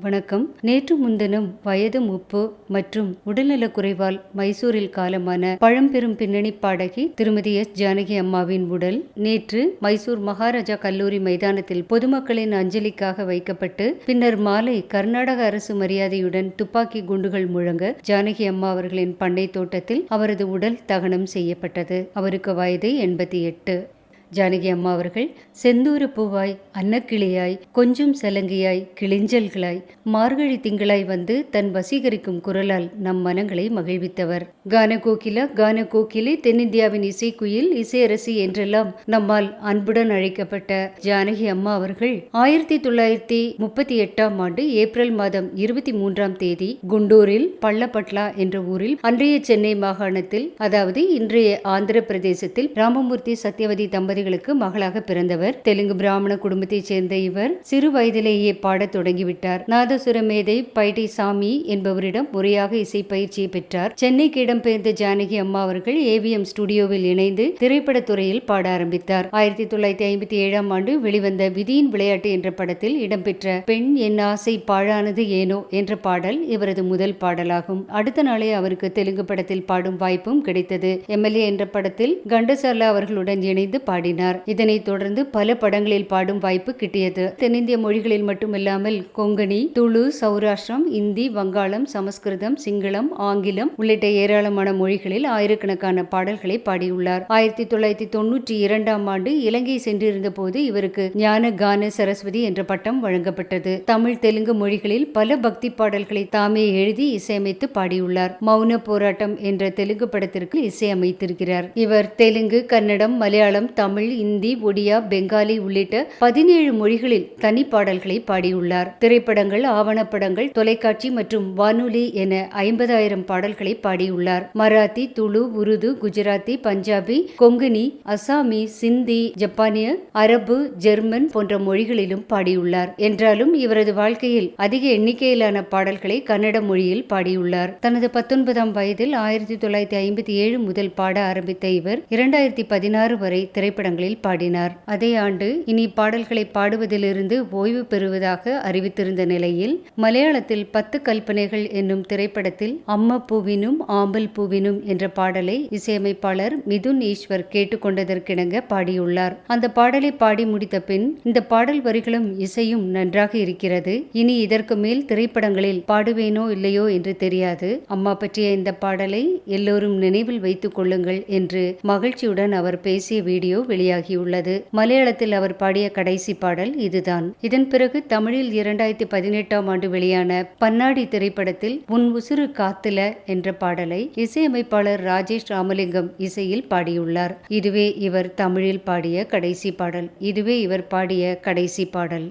வணக்கம். நேற்று முன்தினம் வயது முப்பு மற்றும் உடல்நலக் குறைவால் மைசூரில் காலமான பழம்பெரும் பின்னணி பாடகி திருமதி எஸ். ஜானகி அம்மாவின் உடல் நேற்று மைசூர் மகாராஜா கல்லூரி மைதானத்தில் பொதுமக்களின் அஞ்சலிக்காக வைக்கப்பட்டு பின்னர் மாலை கர்நாடக அரசு மரியாதையுடன் துப்பாக்கி குண்டுகள் முழங்க ஜானகி அம்மா அவர்களின் பண்ணை தோட்டத்தில் அவரது உடல் தகனம் செய்யப்பட்டது. அவருக்கு வயது 88. ஜானகி அம்மா அவர்கள் செந்தூர பூவாய் அன்னக்கிளியாய் கொஞ்சம் சலங்கியாய் கிளிஞ்சல்களாய் மார்கழி திங்களாய் வந்து தன் வசீகரிக்கும் குரலால் நம் மனங்களை மகிழ்வித்தவர். கான கோகிலே தென்னிந்தியாவின் இசைக்குயில் இசையரசி என்றெல்லாம் நம்மால் அன்புடன் அழைக்கப்பட்ட ஜானகி அம்மா அவர்கள் 1938ஆம் ஆண்டு ஏப்ரல் மாதம் 23ஆம் தேதி குண்டூரில் பள்ளப்பட்லா என்ற ஊரில் அன்றைய சென்னை மாகாணத்தில், அதாவது இன்றைய ஆந்திர பிரதேசத்தில் ராமமூர்த்தி சத்யவதி தம்பதிகளுக்கு மகளாக பிறந்தவர். தெலுங்கு பிராமண குடும்பத்தைச் சேர்ந்த இவர் சிறு வயதிலேயே பாடத் தொடங்கிவிட்டார். நாதசுர மேதை பைடி சாமி என்பவரிடம் முறையாக இசை பயிற்சியை பெற்றார். சென்னைக்கு இடம்பெயர்ந்த ஜானகி அம்மா அவர்கள் AVM ஸ்டுடியோவில் இணைந்து திரைப்படத் துறையில் பாட ஆரம்பித்தார். 1957ஆம் ஆண்டு வெளிவந்த விதியின் விளையாட்டு என்ற படத்தில் இடம்பெற்ற பெண் என் ஆசை பாழானது ஏனோ என்ற பாடல் இவரது முதல் பாடலாகும். அடுத்த நாளே அவருக்கு தெலுங்கு படத்தில் பாடும் வாய்ப்பும் கிடைத்தது. MLA என்ற படத்தில் கண்டசாலா அவர்களுடன் இணைந்து பாடினார். இதனைத் தொடர்ந்து பல படங்களில் பாடும் வாய்ப்பு கிட்டியது. தென்னிந்திய மொழிகளில் மட்டுமில்லாமல் கொங்கணி, துளு, சௌராஷ்டிரம், இந்தி, வங்காளம், சமஸ்கிருதம், சிங்களம், ஆங்கிலம் உள்ளிட்ட ஏராளமான மொழிகளில் ஆயிரக்கணக்கான பாடல்களை பாடியுள்ளார். 1992ஆம் ஆண்டு இலங்கை சென்றிருந்த போது இவருக்கு ஞான கான சரஸ்வதி என்ற பட்டம் வழங்கப்பட்டது. தமிழ், தெலுங்கு மொழிகளில் பல பக்தி பாடல்களை தாமே எழுதி இசையமைத்து பாடியுள்ளார். மௌன போராட்டம் என்ற தெலுங்கு படத்திற்கு இசையமைத்திருக்கிறார். இவர் தெலுங்கு, கன்னடம், மலையாளம், தமிழ், இந்தி, ஒடியா, பெங்காலி உள்ளிட்ட 17 மொழிகளில் தனி பாடல்களை பாடியுள்ளார். திரைப்படங்கள், ஆவணப்படங்கள், தொலைக்காட்சி மற்றும் வானொலி என 50,000 பாடல்களை பாடியுள்ளார். மராத்தி, துளு, உருது, குஜராத்தி, பஞ்சாபி, கொங்கணி, அசாமி, சிந்தி, ஜப்பானிய, அரபு, ஜெர்மன் போன்ற மொழிகளிலும் பாடியுள்ளார். என்றாலும் இவரது வாழ்க்கையில் அதிக எண்ணிக்கையிலான பாடல்களை கன்னட மொழியில் பாடியுள்ளார். தனது 19ஆம் வயதில் 1957 முதல் பாட ஆரம்பித்த இவர் 2016 வரை திரைப்படங்களில் பாடினார். அதே ஆண்டு இனி பாடல்களை பாடுவதிலிருந்து ஓய்வு பெறுவதாக அறிவித்திருந்த நிலையில் மலையாளத்தில் 10 கல்பனைகள் என்னும் திரைப்படத்தில் அம்ம பூவினும் ஆம்பல் பூவினும் என்ற பாடலை இசையமைப்பாளர் மிதுன் ஈஸ்வர் கேட்டுக்கொண்டதற்கிணங்க பாடியுள்ளார். அந்த பாடலை பாடி முடித்த பின் இந்த பாடல் வரிகளும் இசையும் நன்றாக இருக்கிறது, இனி இதற்கு மேல் திரைப்படங்களில் பாடுவேனோ இல்லையோ என்று தெரியாது, அம்மா பற்றிய இந்த பாடலை எல்லோரும் நினைவில் வைத்துக் கொள்ளுங்கள் என்று மகிழ்ச்சியுடன் அவர் பேசிய வீடியோ வெளியாகியுள்ளது. மலையாளத்தில் அவர் பாடிய கடைசி பாடல் இதுதான். இதன் பிறகு தமிழில் 2018ஆம் ஆண்டு வெளியான பன்னாடி திரைப்படத்தில் உன் உசுறு காத்துல என்ற பாடலை இசையமைப்பாளர் ராஜேஷ் ராமலிங்கம் இசையில் பாடியுள்ளார். இதுவே இவர் தமிழில் பாடிய கடைசி பாடல்.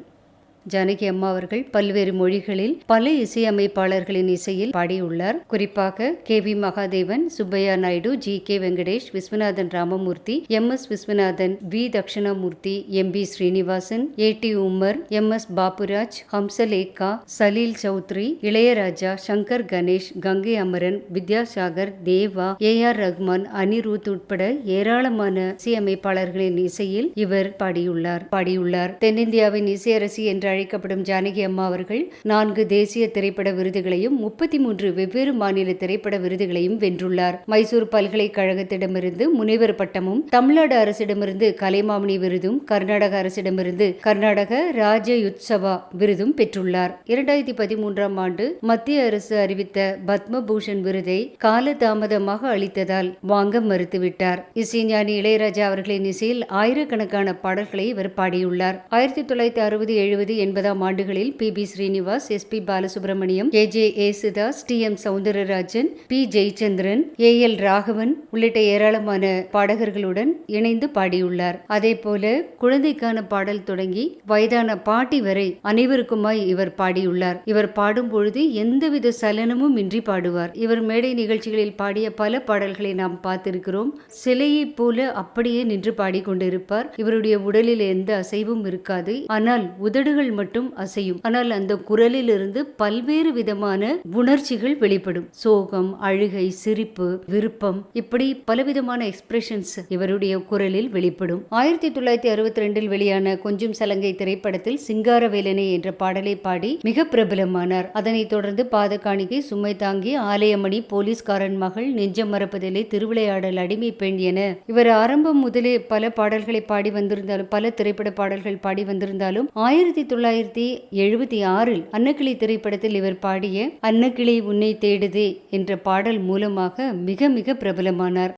ஜானகி அம்மா அவர்கள் பல்வேறு மொழிகளில் பல இசையமைப்பாளர்களின் இசையில் பாடியுள்ளார். குறிப்பாக KV Mahadevan, Subbaiah Naidu, GK Venkatesh, Viswanathan Ramamurthy, MS Viswanathan, V Dakshinamurthy, MB Srinivasan, AT Umar, MS Baburaj, Hamsalekha, Salil Chowdhury, Ilaiyaraaja, Shankar Ganesh, Gangai Amaran, Vidyasagar, Deva, AR Rahman, Anirudh உட்பட ஏராளமான இசையமைப்பாளர்களின் இசையில் இவர் பாடியுள்ளார். தென்னிந்தியாவின் இசையரசி என்று அழைக்கப்படும் ஜானகி அம்மா அவர்கள் 4 தேசிய திரைப்பட விருதுகளையும் 33 வெவ்வேறு மாநில திரைப்பட விருதுகளையும் வென்றுள்ளார். மைசூர் பல்கலைக்கழகத்திடமிருந்து முனைவர் பட்டமும், தமிழ்நாடு அரசிடமிருந்து கலைமாமணி விருதும், கர்நாடக அரசிடமிருந்து கர்நாடக ராஜ்யோத்சவா விருதும் பெற்றுள்ளார். 2013ஆம் ஆண்டு மத்திய அரசு அறிவித்த பத்மபூஷன் விருதை காலதாமதமாக அளித்ததால் வாங்க மறுத்துவிட்டார். இசைஞானி இளையராஜா அவர்களின் இசையில் ஆயிரக்கணக்கான பாடல்களை இவர் பாடியுள்ளார். 1960, 70, 80ஆம் ஆண்டுகளில் PB Srinivas, SP Balasubramaniam, KJ Yesudas, TM Soundararajan, P Jayachandran, AL Raghavan உள்ளிட்ட ஏராளமான பாடகர்களுடன் இணைந்து பாடியுள்ளார். அதே போல குழந்தைக்கான பாடல் தொடங்கி வயதான பாட்டி வரை அனைவருக்குமாய் இவர் பாடியுள்ளார். இவர் பாடும் பொழுது எந்தவித சலனமும் இன்றி பாடுவார். இவர் மேடை நிகழ்ச்சிகளில் பாடிய பல பாடல்களை நாம் பார்த்திருக்கிறோம். சிலையை போல அப்படியே நின்று பாடிக்கொண்டிருப்பார். இவருடைய உடலில் எந்த அசைவும் இருக்காது. ஆனால் உதடுகள் மட்டும் அசையும். ஆனால் அந்த குரலில் இருந்து பல்வேறு விதமான உணர்ச்சிகள் வெளிப்படும். சோகம், அழுகை, சிரிப்பு, விருப்பம், இப்படி பலவிதமான எக்ஸ்பிரஷன்ஸ் இவருடைய குரலில் வெளிப்படும். 1962 வெளியான கொஞ்சம் சலங்கை திரைப்படத்தில் சிங்காரவேலனை என்ற பாடலை பாடி மிக பிரபலமானார். அதனைத் தொடர்ந்து பாதகாணிக்கை, சுமை தாங்கி, ஆலயமணி, போலீஸ்காரன் மகள், நெஞ்சம் மறப்பதில்லை, திருவிளையாடல், அடிமை பெண் என இவர் ஆரம்பம் முதலே பல பாடல்களை பாடி வந்திருந்தாலும், பல திரைப்பட பாடல்கள் பாடி வந்திருந்தாலும் 1976 அன்னக்கிளி திரைப்படத்தில் இவர் பாடிய அன்னக்கிளி உன்னை தேடுதே என்ற பாடல் மூலமாக மிக மிக பிரபலமானார்.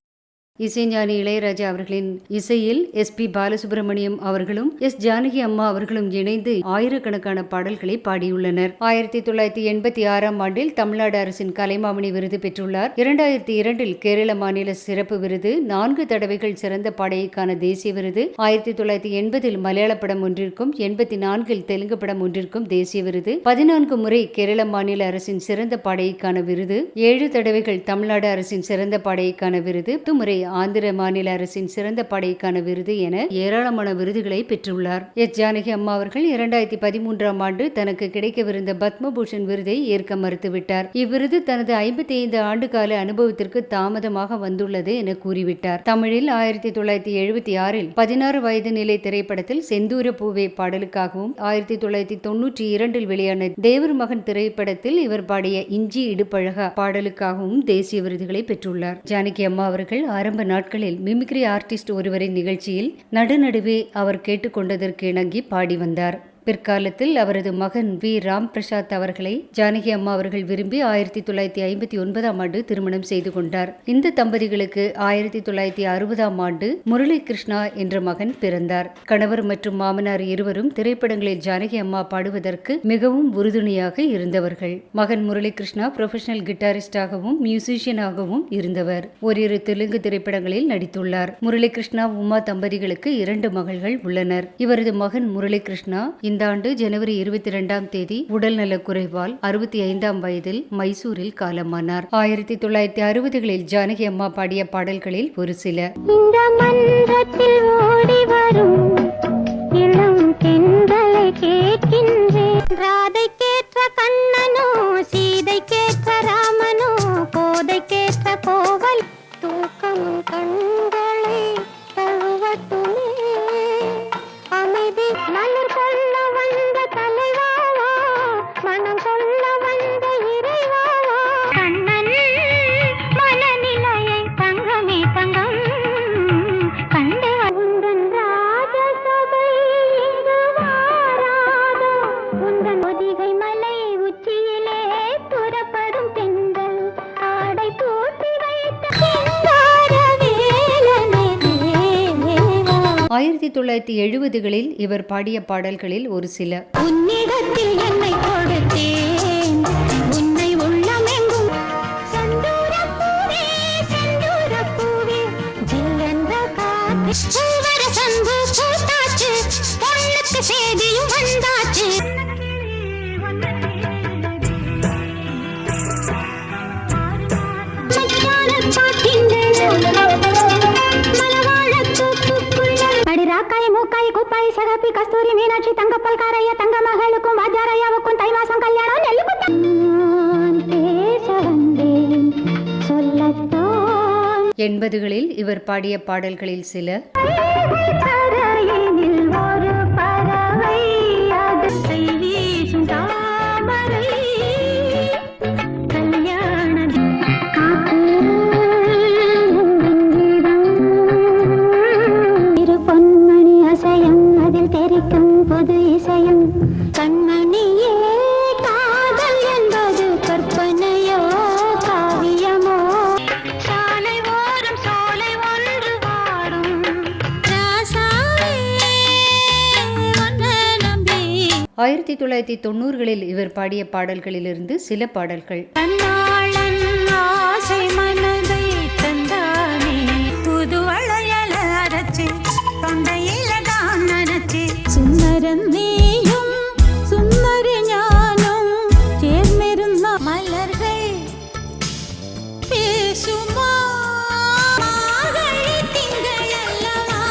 இசைஞானி இளையராஜா அவர்களின் இசையில் SP பாலசுப்ரமணியம் அவர்களும் ஜானகி அம்மா அவர்களும் இணைந்து ஆயிரக்கணக்கான பாடல்களை பாடியுள்ளனர். 1986 ஆண்டில் தமிழ்நாடு அரசின் கலைமாமணி விருது பெற்றுள்ளார். 2002 கேரள மாநில சிறப்பு விருது, 4 தடவைகள் சிறந்த பாடகிக்கான தேசிய விருது, 1980 மலையாள படம் ஒன்றிற்கும் 84 தெலுங்கு படம் ஒன்றிற்கும் தேசிய விருது, 14 முறை கேரள மாநில அரசின் சிறந்த பாடகிக்கான விருது, 7 தடவைகள் தமிழ்நாடு அரசின் சிறந்த பாடகிக்கான விருது, 10 முறை ஆந்திர மாநில அரசின் சிறந்த பாடகிக்கான விருது என ஏராளமான விருதுகளை பெற்றுள்ளார். ஜானகி அம்மா அவர்கள் 2013 ஆண்டு தனக்கு கிடைக்கவிருந்த பத்மபூஷன் விருதை ஏற்க மறுத்துவிட்டார். இவ்விருது தனது 55 ஆண்டு கால அனுபவத்திற்கு தாமதமாக வந்துள்ளது என கூறிவிட்டார். தமிழில் 1976 16 வயது நிலை திரைப்படத்தில் செந்தூர பூவே பாடலுக்காகவும், 1992 வெளியான தேவர் மகன் திரைப்படத்தில் இவர் பாடிய இஞ்சி இடுப்பழகா பாடலுக்காகவும் தேசிய விருதுகளை பெற்றுள்ளார். ஜானகி அம்மா அவர்கள் ஆரம்ப நாட்களில் மிமிக்ரி ஆர்டிஸ்ட் ஒருவரின் நிகழ்ச்சியில் நடுநடுவே அவர் கேட்டுக்கொண்டதற்கு இணங்கி பாடி வந்தார். பிற்காலத்தில் அவரது மகன் வி. ராம் பிரசாத் அவர்களை ஜானகி அம்மா அவர்கள் விரும்பி 1959 ஆண்டு திருமணம் செய்து கொண்டார். இந்த தம்பதிகளுக்கு 1960 ஆண்டு முரளி கிருஷ்ணா என்ற மகன் பிறந்தார். கணவர் மற்றும் மாமனார் இருவரும் திரைப்படங்களில் ஜானகி அம்மா பாடுவதற்கு மிகவும் உறுதுணையாக இருந்தவர்கள். மகன் முரளி கிருஷ்ணா புரொஃபஷனல் கிட்டாரிஸ்டாகவும் மியூசிஷியனாகவும் இருந்தவர். ஓரிரு தெலுங்கு திரைப்படங்களில் நடித்துள்ளார். முரளி கிருஷ்ணா உமா தம்பதிகளுக்கு 2 மகள்கள் உள்ளனர். இவரது மகன் முரளி கிருஷ்ணா இந்த ஆண்டு ஜனவரி 22 உடல் நலக் குறைவால் 65 வயதில் மைசூரில் காலமானார். 1960களில் ஜானகி அம்மா பாடிய பாடல்களில் ஒரு சில. இந்த மன்றத்தில் ஓடி வரும் இளம் தென்றலை கேட்கின்றேன், ராதை கேற்ற கண்ணனோ, சீதை கேற்ற ராமனோ, கோதை கேற்ற கோவல், தூக்கம் கண்களை தழுவட்டுமே, அமைதி மலர் கொள்ள வந்த தலைவாவா, மனம் சொல்ல வந்த இறைவாவா, கண்ணன் மனநிலையை தங்கமே தங்கம் கண்டு உந்தன் ராஜசபை வாராதோ, உந்தன் ஒதிகை மலை உச்சியிலே புறப்படும் தென்றல் ஆடை போட்டி வைத்த 1970களில் இவர் பாடிய பாடல்களில் ஒரு சில. உன்னிடத்தில் என்னை கொடுத்தேன், உன்னை உள்ளமெங்கும் சந்தூரப்பூவே, சந்தூரப்பூவே, ஜில்லென்ற காற்று பூவர சந்து பூத்தாச்சு, பொண்ணுக்கு சேதியும் வந்தாச்சு. ராக்காய் மூக்காய் குப்பாய் சகப்பி கஸ்தூரி மீனாட்சி தங்கப்பல் காரைய தங்க மகளுக்கும் வாஜாரையாவுக்கும் தை மாசம் கல்யாணம் சொல்லத்தான். 80களில் இவர் பாடிய பாடல்களில் சில. ஒரு பறவை அதை வீசும் தாமரை, பொது இசையும், கண்மணியே காதல் என்பது கற்பனையோ காவியமோ, சாலை ஓரம் சோலை ஒன்று வாடும் ராசாவே நம்பி. 1990களில் இவர் பாடிய பாடல்களிலிருந்து சில பாடல்கள். ஆசை மனதை தந்தானே, புது வளையல அரைச்சு தொண்டையில தான் நனைச்சு, സുന്ദരൻ നീയും സുന്ദരി ഞാനും ചേർന്നിരുന്ന മലർകൾ പേശുമോ, തിങ്കളല്ലവാ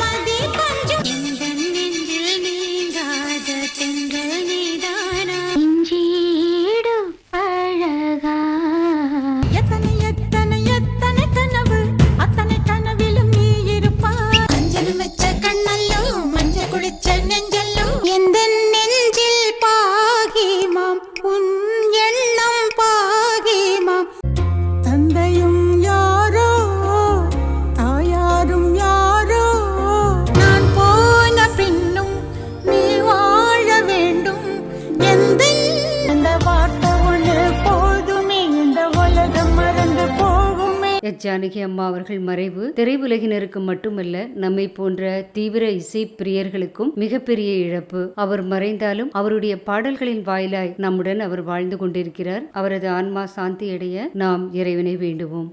മതി കൊഞ്ചും നെഞ്ചിൽ നീ எஸ் ஜானகி அம்மா அவர்கள் மறைவு திரையுலகினருக்கு மட்டுமல்ல, நம்மை போன்ற தீவிர இசை பிரியர்களுக்கும் மிகப்பெரிய இழப்பு. அவர் மறைந்தாலும் அவருடைய பாடல்களின் வாயிலாய் நம்முடன் அவர் வாழ்ந்து கொண்டிருக்கிறார். அவரது ஆன்மா சாந்தியடைய நாம் இறைவனை வேண்டுவோம்.